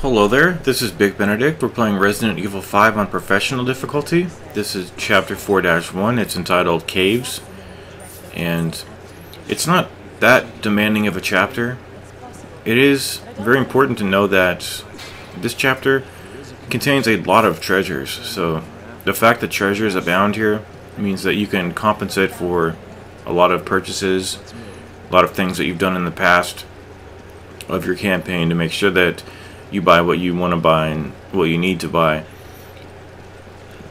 Hello there, this is Big Benedict. We're playing Resident Evil 5 on Professional difficulty. This is Chapter 4-1. It's entitled Caves. And it's not that demanding of a chapter. It is very important to know that this chapter contains a lot of treasures. So the fact that treasures abound here means that you can compensate for a lot of purchases, a lot of things that you've done in the past of your campaign to make sure that you buy what you want to buy and what you need to buy.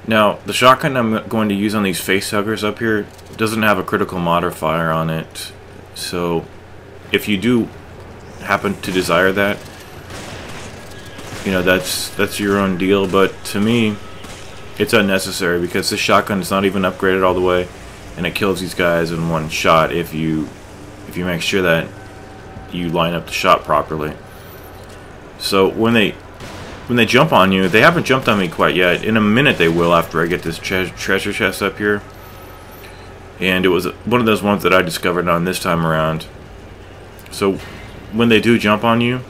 Now, the shotgun I'm going to use on these facehuggers up here doesn't have a critical modifier on it. So, if you do happen to desire that, you know, that's your own deal. But to me, it's unnecessary because this shotgun is not even upgraded all the way, and it kills these guys in one shot if you make sure that you line up the shot properly. So when they jump on you, they haven't jumped on me quite yet. In a minute they will after I get this treasure chest up here. And it was one of those ones that I discovered on this time around. So when they do jump on you,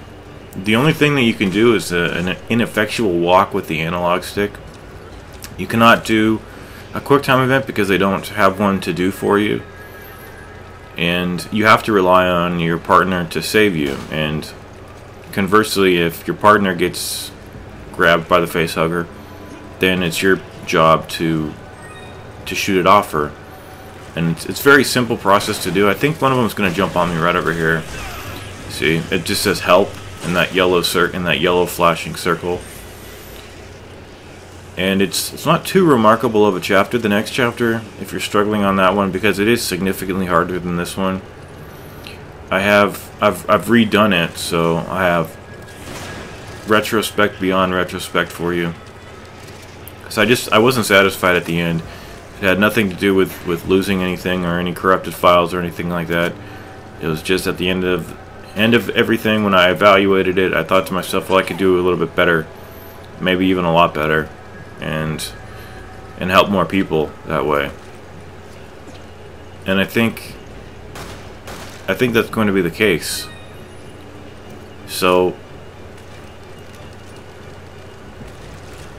the only thing that you can do is an ineffectual walk with the analog stick. You cannot do a quick time event because they don't have one to do for you. And you have to rely on your partner to save you. And conversely, if your partner gets grabbed by the facehugger, then it's your job to shoot it off her. And it's a very simple process to do. I think one of them is going to jump on me right over here. See, it just says help in that yellow flashing circle. And it's not too remarkable of a chapter. The next chapter, if you're struggling on that one, because it is significantly harder than this one. I've redone it, so I have retrospect beyond retrospect for you. So I wasn't satisfied at the end. It had nothing to do with losing anything or any corrupted files or anything like that. It was just at the end of everything. When I evaluated it, I thought to myself, well, I could do a little bit better, maybe even a lot better, and help more people that way. And I think that's going to be the case. So,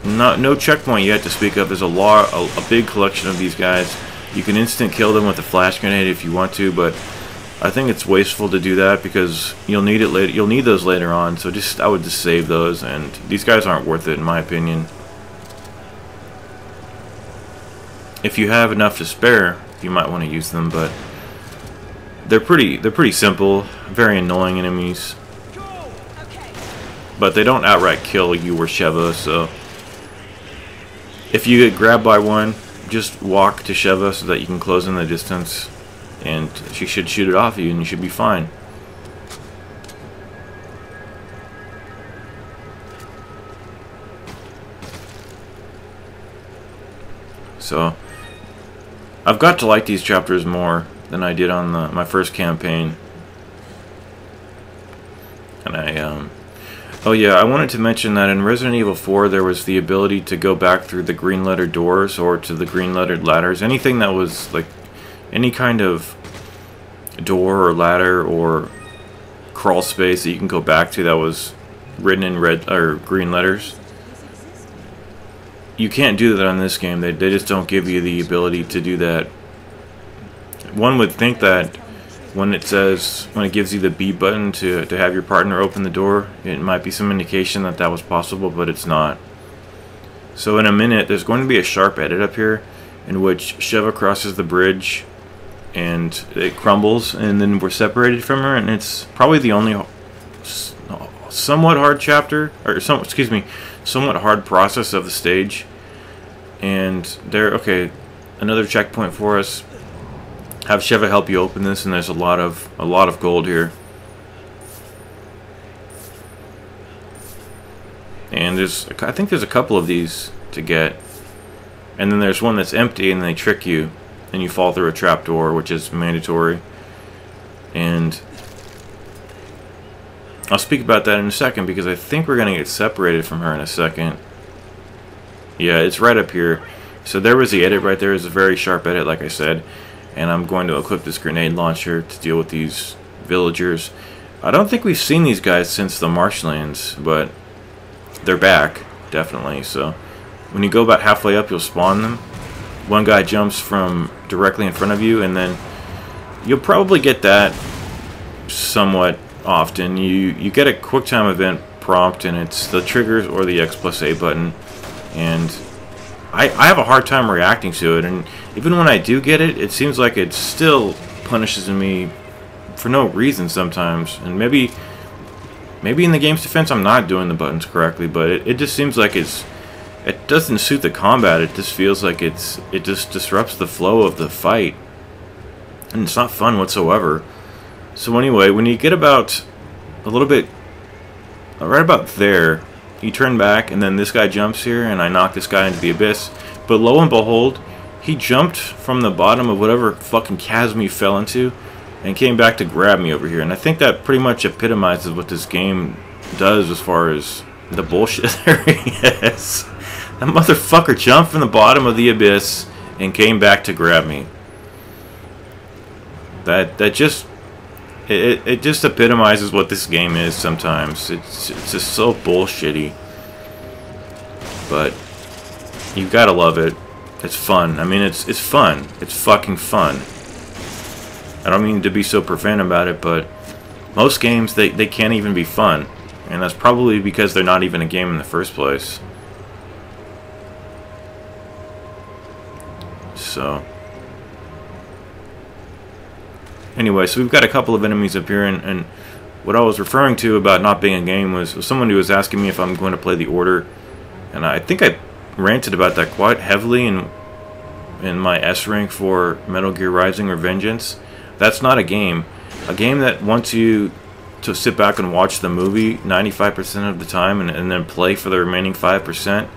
no checkpoint yet to speak of. There's a big collection of these guys. You can instant kill them with a flash grenade if you want to, but I think it's wasteful to do that because you'll need it later. You'll need those later on. So I would just save those, and these guys aren't worth it in my opinion. If you have enough to spare, you might want to use them, but they're pretty simple, very annoying enemies. But they don't outright kill you or Sheva, so if you get grabbed by one, just walk to Sheva so that you can close in the distance, and she should shoot it off you and you should be fine. So I've got to like these chapters more than I did on my first campaign. And oh yeah, I wanted to mention that in Resident Evil 4 there was the ability to go back through the green lettered doors or to the green lettered ladders. Anything that was like any kind of door or ladder or crawl space that you can go back to that was written in red or green letters. You can't do that on this game. They just don't give you the ability to do that. One would think that when it gives you the B button to have your partner open the door, it might be some indication that that was possible, but it's not. So in a minute, there's going to be a sharp edit up here in which Sheva crosses the bridge and it crumbles, and then we're separated from her, and it's probably the only somewhat hard chapter, or somewhat hard process of the stage. And okay, another checkpoint for us. Have Sheva help you open this, and there's a lot of gold here. And I think there's a couple of these to get. And then there's one that's empty and they trick you and you fall through a trapdoor, which is mandatory. And I'll speak about that in a second because I think we're going to get separated from her in a second. Yeah, it's right up here. So there was the edit right there. It's a very sharp edit, like I said. And I'm going to equip this grenade launcher to deal with these villagers. I don't think we've seen these guys since the marshlands, but they're back, definitely. So when you go about halfway up, you'll spawn them. One guy jumps from directly in front of you, and then you'll probably get that somewhat often. You get a QuickTime event prompt, and it's the triggers or the X+A button, and I have a hard time reacting to it, and even when I do get it, it seems like it still punishes me for no reason sometimes. And maybe in the game's defense I'm not doing the buttons correctly, but it just seems like it doesn't suit the combat. It just feels like it just disrupts the flow of the fight, and it's not fun whatsoever. So anyway, when you get about a little bit right about there, you turn back, and then this guy jumps here, and I knock this guy into the abyss. But lo and behold, he jumped from the bottom of whatever fucking chasm he fell into and came back to grab me over here. And I think that pretty much epitomizes what this game does as far as the bullshit there is. That motherfucker jumped from the bottom of the abyss and came back to grab me. That just... It just epitomizes what this game is sometimes. It's just so bullshitty. But you gotta love it. It's fun. I mean, it's fun. It's fucking fun. I don't mean to be so profane about it, but most games, they can't even be fun. And that's probably because they're not even a game in the first place. So... anyway, so we've got a couple of enemies up here, and what I was referring to about not being a game was someone who was asking me if I'm going to play The Order, and I think I ranted about that quite heavily in my S rank for Metal Gear Rising: Revengeance. That's not a game. A game that wants you to sit back and watch the movie 95% of the time and then play for the remaining 5%,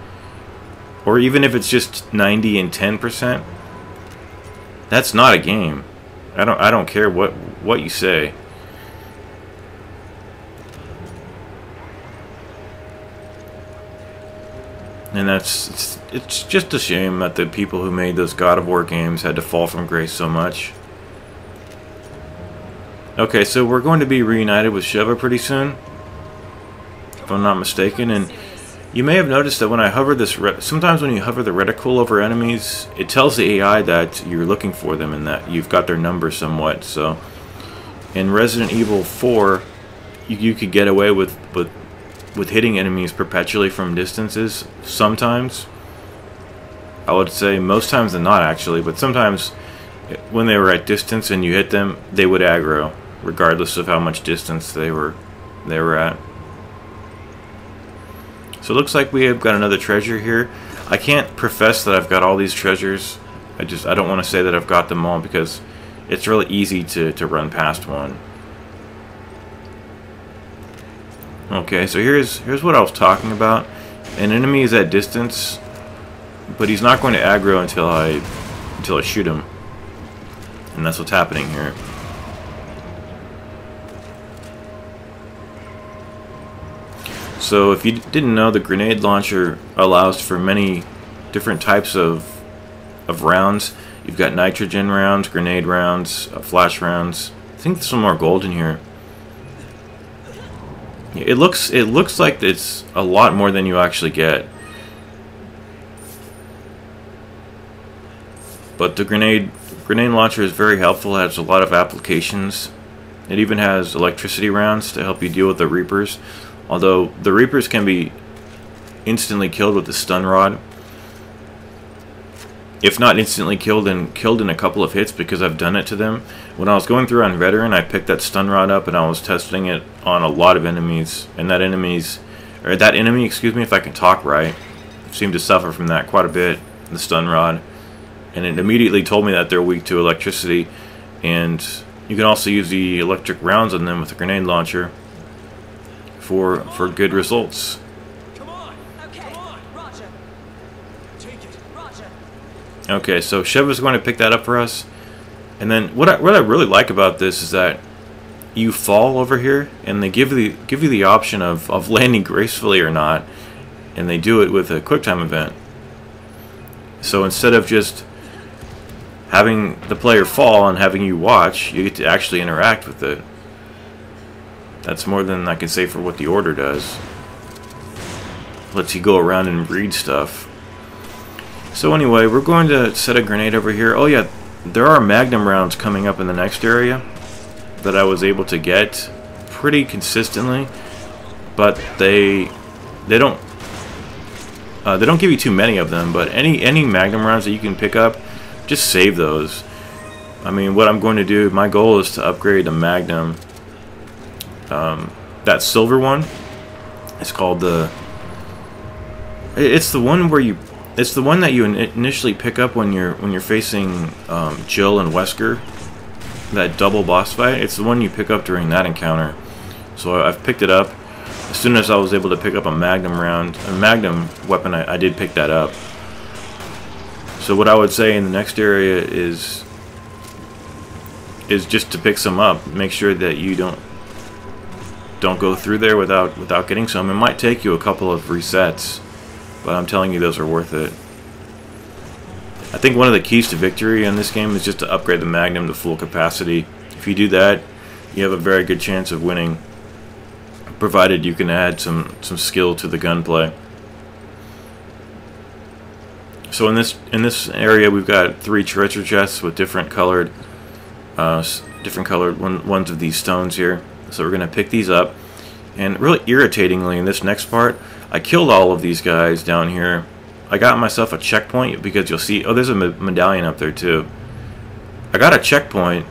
or even if it's just 90 and 10%, that's not a game. I don't care what you say. And it's just a shame that the people who made those God of War games had to fall from grace so much. Okay, so we're going to be reunited with Sheva pretty soon, if I'm not mistaken, and you may have noticed that when I hover this, sometimes when you hover the reticle over enemies, it tells the AI that you're looking for them and that you've got their number somewhat. So, in Resident Evil 4, you could get away with hitting enemies perpetually from distances. Sometimes, I would say most times than not actually, but sometimes when they were at distance and you hit them, they would aggro, regardless of how much distance they were at. So it looks like we have got another treasure here. I can't profess that I've got all these treasures. I don't want to say that I've got them all because it's really easy to run past one. Okay, so here's what I was talking about. An enemy is at distance, but he's not going to aggro until I shoot him. And that's what's happening here. So if you didn't know, the grenade launcher allows for many different types of rounds. You've got nitrogen rounds, grenade rounds, flash rounds. I think there's some more gold in here. It looks like it's a lot more than you actually get. But the grenade launcher is very helpful. It has a lot of applications. It even has electricity rounds to help you deal with the Reapers. Although the Reapers can be instantly killed with the stun rod. If not instantly killed, then killed in a couple of hits because I've done it to them. When I was going through on Veteran, I picked that stun rod up and I was testing it on a lot of enemies. And that enemy, excuse me, if I can talk right, seemed to suffer from that quite a bit, the stun rod. And it immediately told me that they're weak to electricity. And you can also use the electric rounds on them with the grenade launcher for good results. Come on. Okay. Roger. Take it. Roger. Okay, so Sheva's going to pick that up for us. And then what I really like about this is that you fall over here and they give you the option of landing gracefully or not, and they do it with a QuickTime event. So instead of just having the player fall and having you watch, you get to actually interact with it. That's more than I can say for what The Order does. lets you go around and read stuff. So anyway, we're going to set a grenade over here. Oh yeah, there are Magnum rounds coming up in the next area that I was able to get pretty consistently, but they don't give you too many of them. But any Magnum rounds that you can pick up, just save those. I mean, what I'm going to do, my goal is to upgrade the Magnum. That silver one, it's called the. It's the one where you. It's the one that you initially pick up when you're facing Jill and Wesker. That double boss fight. It's the one you pick up during that encounter. So I've picked it up. As soon as I was able to pick up a Magnum round, a Magnum weapon, I did pick that up. So what I would say in the next area is just to pick some up. Make sure that you don't go through there without getting some. It might take you a couple of resets, but I'm telling you, those are worth it. I think one of the keys to victory in this game is just to upgrade the Magnum to full capacity. If you do that, you have a very good chance of winning, provided you can add some skill to the gunplay. So in this area, we've got 3 treasure chests with different colored ones of these stones here. So we're gonna pick these up, and really irritatingly, in this next part, I killed all of these guys down here. I got myself a checkpoint because you'll see. Oh, there's a medallion up there too. I got a checkpoint,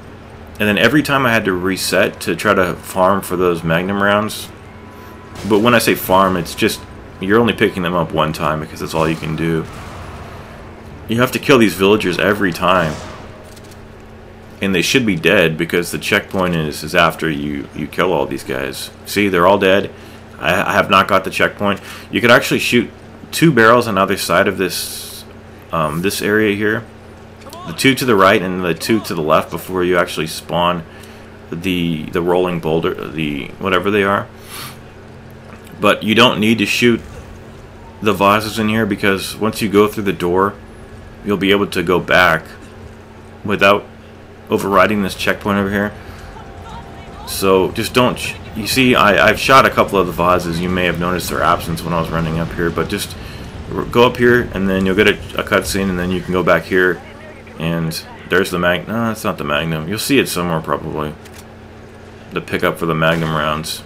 and then every time I had to reset to try to farm for those Magnum rounds. But when I say farm, it's just you're only picking them up one time because that's all you can do. You have to kill these villagers every time, and they should be dead because the checkpoint is after you kill all these guys. See, they're all dead. I have not got the checkpoint. You could actually shoot 2 barrels on either side of this this area here. The 2 to the right and the 2 to the left before you actually spawn the rolling boulder, the whatever they are. But you don't need to shoot the vases in here because once you go through the door, you'll be able to go back without overriding this checkpoint over here. So just don't. You see, I've shot a couple of the vases. You may have noticed their absence when I was running up here, but just go up here and then you'll get a cutscene, and then you can go back here, and there's the Magnum. No, that's not the Magnum. You'll see it somewhere probably. The pickup for the Magnum rounds.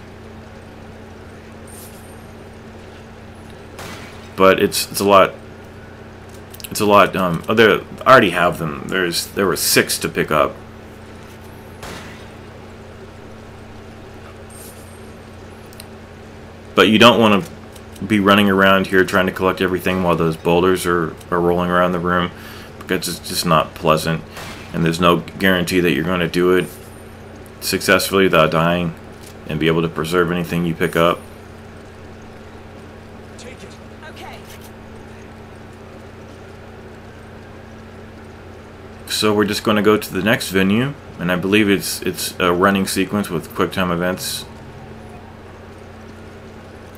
But it's a lot. It's a lot. Oh, there. I already have them. There were 6 to pick up. But you don't want to be running around here trying to collect everything while those boulders are rolling around the room, because it's just not pleasant, and there's no guarantee that you're going to do it successfully without dying and be able to preserve anything you pick up. Take it. Okay. So we're just going to go to the next venue, and I believe it's a running sequence with QuickTime events.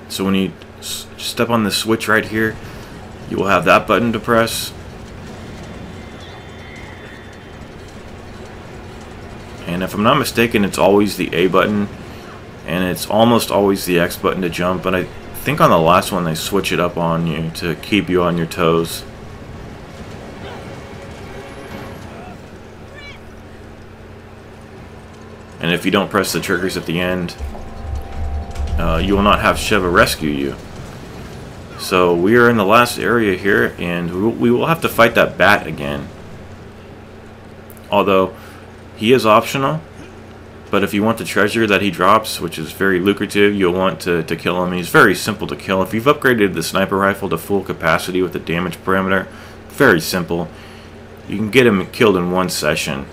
So when you step on this switch right here, you will have that button to press. And if I'm not mistaken, it's always the A button, and it's almost always the X button to jump. But I think on the last one they switch it up on you to keep you on your toes. And if you don't press the triggers at the end, you will not have Sheva rescue you. So we are in the last area here, and we will have to fight that bat again. Although he is optional, but if you want the treasure that he drops, which is very lucrative, you'll want to kill him. He's very simple to kill. If you've upgraded the sniper rifle to full capacity with the damage parameter, very simple. You can get him killed in one session.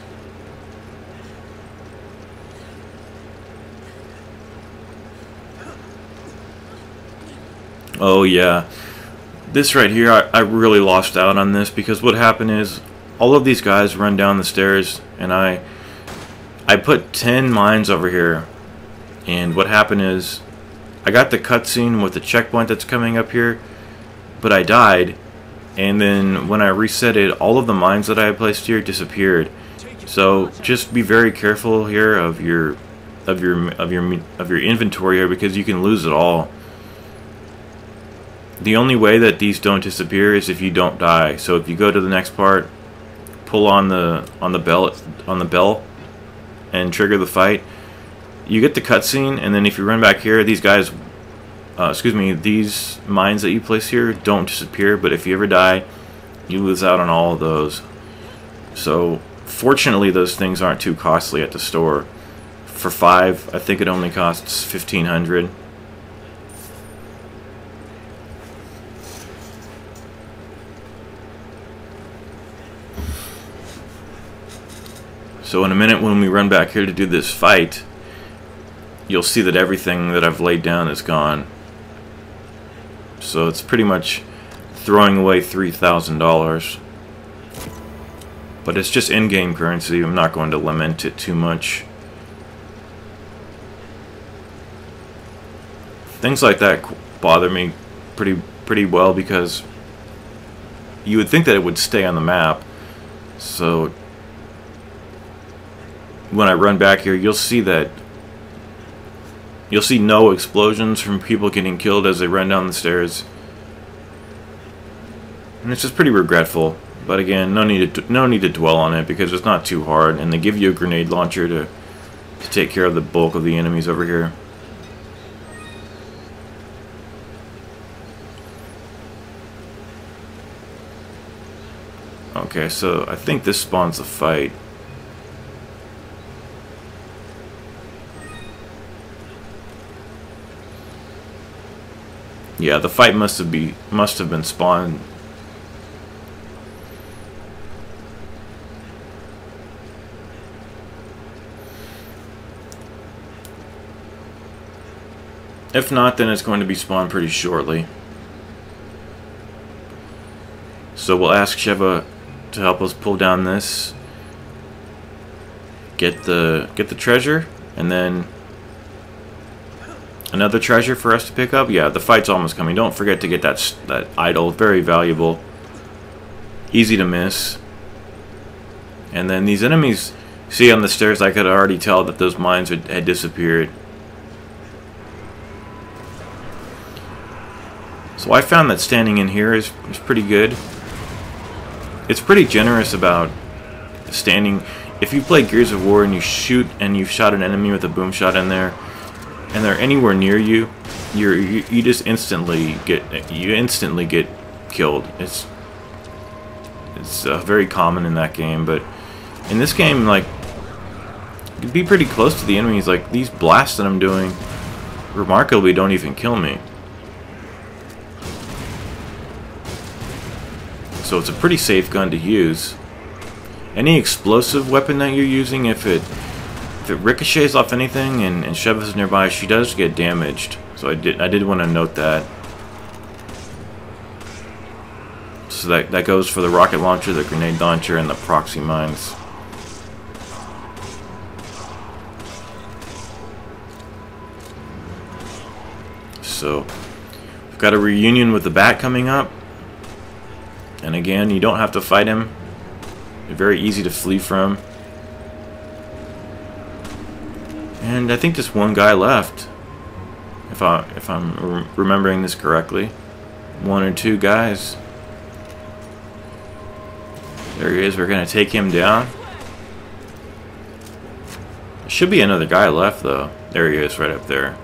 Oh yeah, this right here, I really lost out on this, because what happened is all of these guys run down the stairs, and I put 10 mines over here, and what happened is I got the cutscene with the checkpoint that's coming up here, but I died, and then when I reset it, all of the mines that I had placed here disappeared. So just be very careful here of your inventory here, because you can lose it all. The only way that these don't disappear is if you don't die. So if you go to the next part, pull on the bell and trigger the fight, you get the cutscene, and then if you run back here, these guys, these mines that you place here don't disappear, but if you ever die, you lose out on all of those. So fortunately those things aren't too costly at the store. For 5, I think it only costs 1,500. So in a minute when we run back here to do this fight, you'll see that everything that I've laid down is gone. So it's pretty much throwing away $3,000. But it's just in-game currency. I'm not going to lament it too much. Things like that bother me pretty well because you would think that it would stay on the map. So when I run back here, you'll see no explosions from people getting killed as they run down the stairs, and it's just pretty regretful. But again, no need to dwell on it because it's not too hard, and they give you a grenade launcher to take care of the bulk of the enemies over here. Okay, so I think this spawns a fight. Yeah, the fight must have been spawned. If not, then it's going to be spawned pretty shortly. So we'll ask Sheva to help us pull down this, get the treasure, and then another treasure for us to pick up. Yeah, the fight's almost coming. Don't forget to get that idol. Very valuable. Easy to miss. And then these enemies, see on the stairs, I could already tell that those mines had disappeared. So I found that standing in here is pretty good. It's pretty generous about standing. If you play Gears of War and you shoot and you've shot an enemy with a boom shot in there, and they're anywhere near you, you just instantly get killed. It's very common in that game, but in this game, like, you'd be pretty close to the enemies. Like, these blasts that I'm doing remarkably don't even kill me. So it's a pretty safe gun to use. Any explosive weapon that you're using, if it ricochets off anything and Sheva's nearby, she does get damaged. So I did want to note that. So that goes for the rocket launcher, the grenade launcher, and the proxy mines. So we've got a reunion with the Bat coming up. And again, you don't have to fight him. They're very easy to flee from. And I think just one guy left, if I'm remembering this correctly. 1 or 2 guys. There he is. We're gonna take him down. There should be another guy left though. There he is, right up there.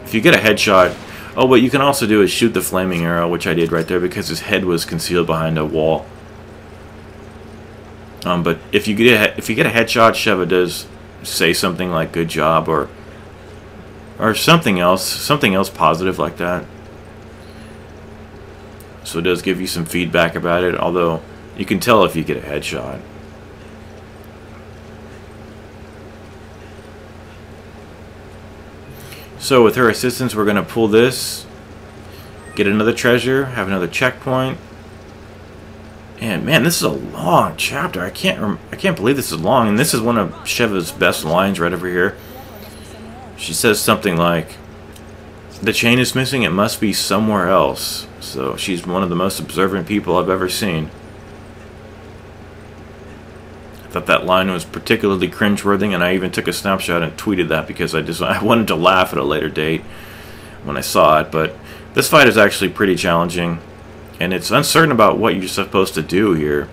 If you get a headshot. Oh, what you can also do is shoot the flaming arrow, which I did right there because his head was concealed behind a wall. But if you get a headshot, Sheva does say something like "good job" or something else positive like that. So it does give you some feedback about it, although you can tell if you get a headshot. So with her assistance, we're going to pull this, get another treasure, have another checkpoint. And man, this is a long chapter. I can't believe this is long. And this is one of Sheva's best lines right over here. She says something like, "The chain is missing. It must be somewhere else." So she's one of the most observant people I've ever seen. I thought that line was particularly cringeworthy, and I even took a snapshot and tweeted that because I wanted to laugh at a later date. when I saw it, but this fight is actually pretty challenging, and it's uncertain about what you're supposed to do here.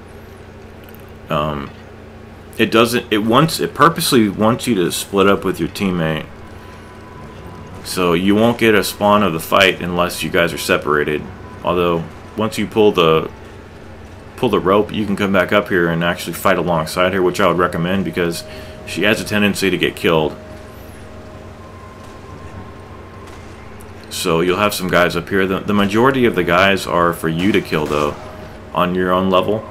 It purposely wants you to split up with your teammate, so you won't get a spawn of the fight unless you guys are separated. Although once you pull the rope, you can come back up here and actually fight alongside her, which I would recommend because she has a tendency to get killed. So you'll have some guys up here. The majority of the guys are for you to kill, though, on your own level.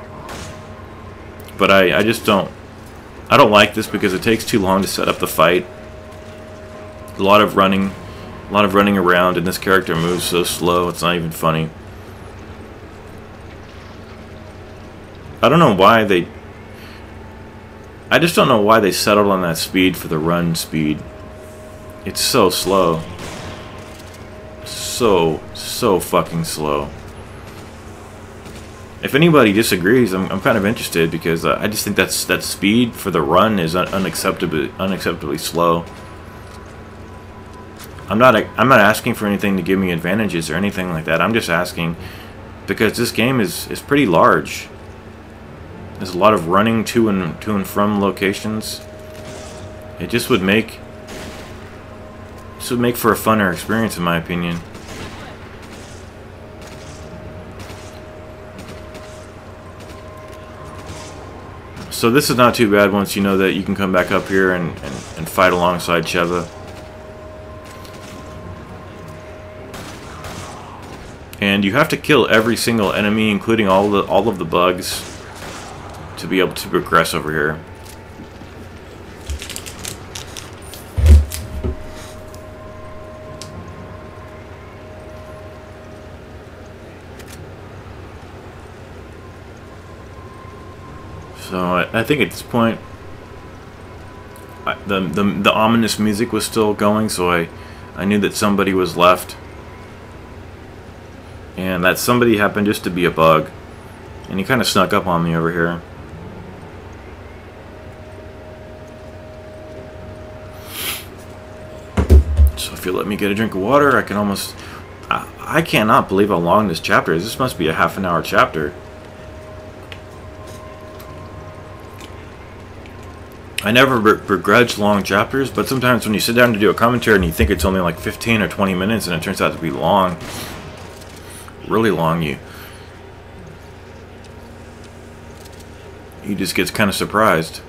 But I just don't like this because it takes too long to set up the fight. A lot of running around, and this character moves so slow it's not even funny. I don't know why I just don't know why they settled on that speed for the run speed. It's so slow. So fucking slow. If anybody disagrees, I'm kind of interested because I just think that speed for the run is unacceptably slow. I'm not asking for anything to give me advantages or anything like that. I'm just asking because this game is pretty large. There's a lot of running to and from locations. It just would make for a funner experience, in my opinion. So this is not too bad once you know that you can come back up here and fight alongside Sheva. And you have to kill every single enemy, including all of the bugs, to be able to progress over here. So I think at this point, the ominous music was still going, so I knew that somebody was left, and that somebody happened just to be a bug, and he kind of snuck up on me over here. So if you let me get a drink of water, I can almost... I cannot believe how long this chapter is. This must be a half-an-hour chapter. I never begrudge long chapters, but sometimes when you sit down to do a commentary and you think it's only like 15 or 20 minutes and it turns out to be long, really long, you just get kind of surprised.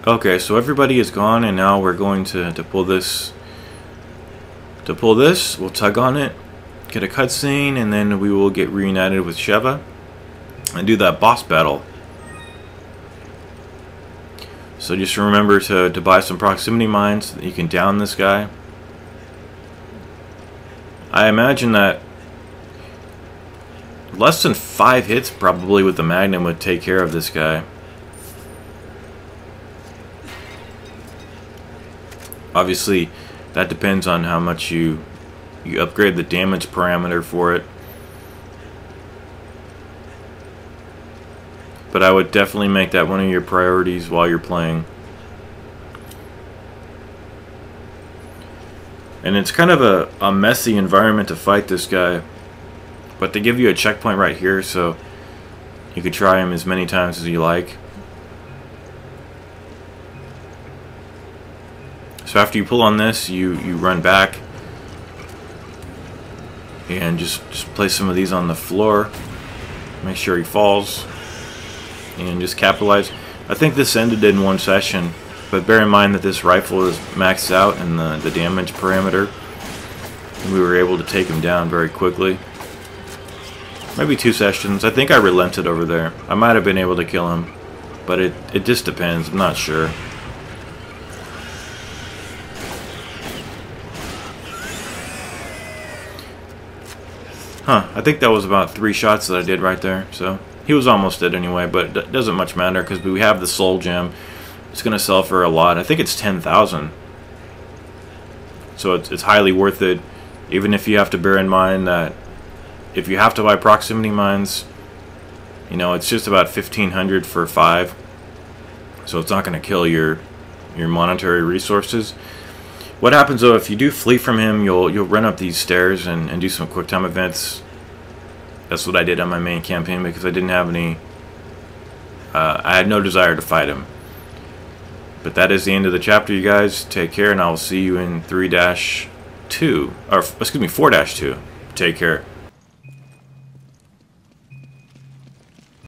Okay, so everybody is gone, and now we're going to pull this. To pull this, we'll tug on it, get a cutscene, and then we will get reunited with Sheva and do that boss battle. So just remember to buy some proximity mines so that you can down this guy. I imagine that less than 5 hits probably with the Magnum would take care of this guy. Obviously, that depends on how much you upgrade the damage parameter for it. But I would definitely make that one of your priorities while you're playing. And it's kind of a messy environment to fight this guy. But they give you a checkpoint right here, so you could try him as many times as you like. So after you pull on this, you run back. And just place some of these on the floor. Make sure he falls. And just capitalize. I think this ended in one session, but bear in mind that this rifle is maxed out in the damage parameter, and we were able to take him down very quickly. Maybe 2 sessions. I think I relented over there. I might have been able to kill him, but it just depends. I'm not sure. I think that was about 3 shots that I did right there, so... He was almost dead anyway, but it doesn't much matter because we have the soul gem. It's going to sell for a lot. I think it's 10,000. So it's highly worth it, even if you have to bear in mind that if you have to buy proximity mines, you know, it's just about 1,500 for 5. So it's not going to kill your monetary resources. What happens though if you do flee from him? You'll run up these stairs and do some quick time events. That's what I did on my main campaign because I didn't have any. I had no desire to fight him. But that is the end of the chapter, you guys. Take care, and I will see you in 3-2, or excuse me, 4-2. Take care.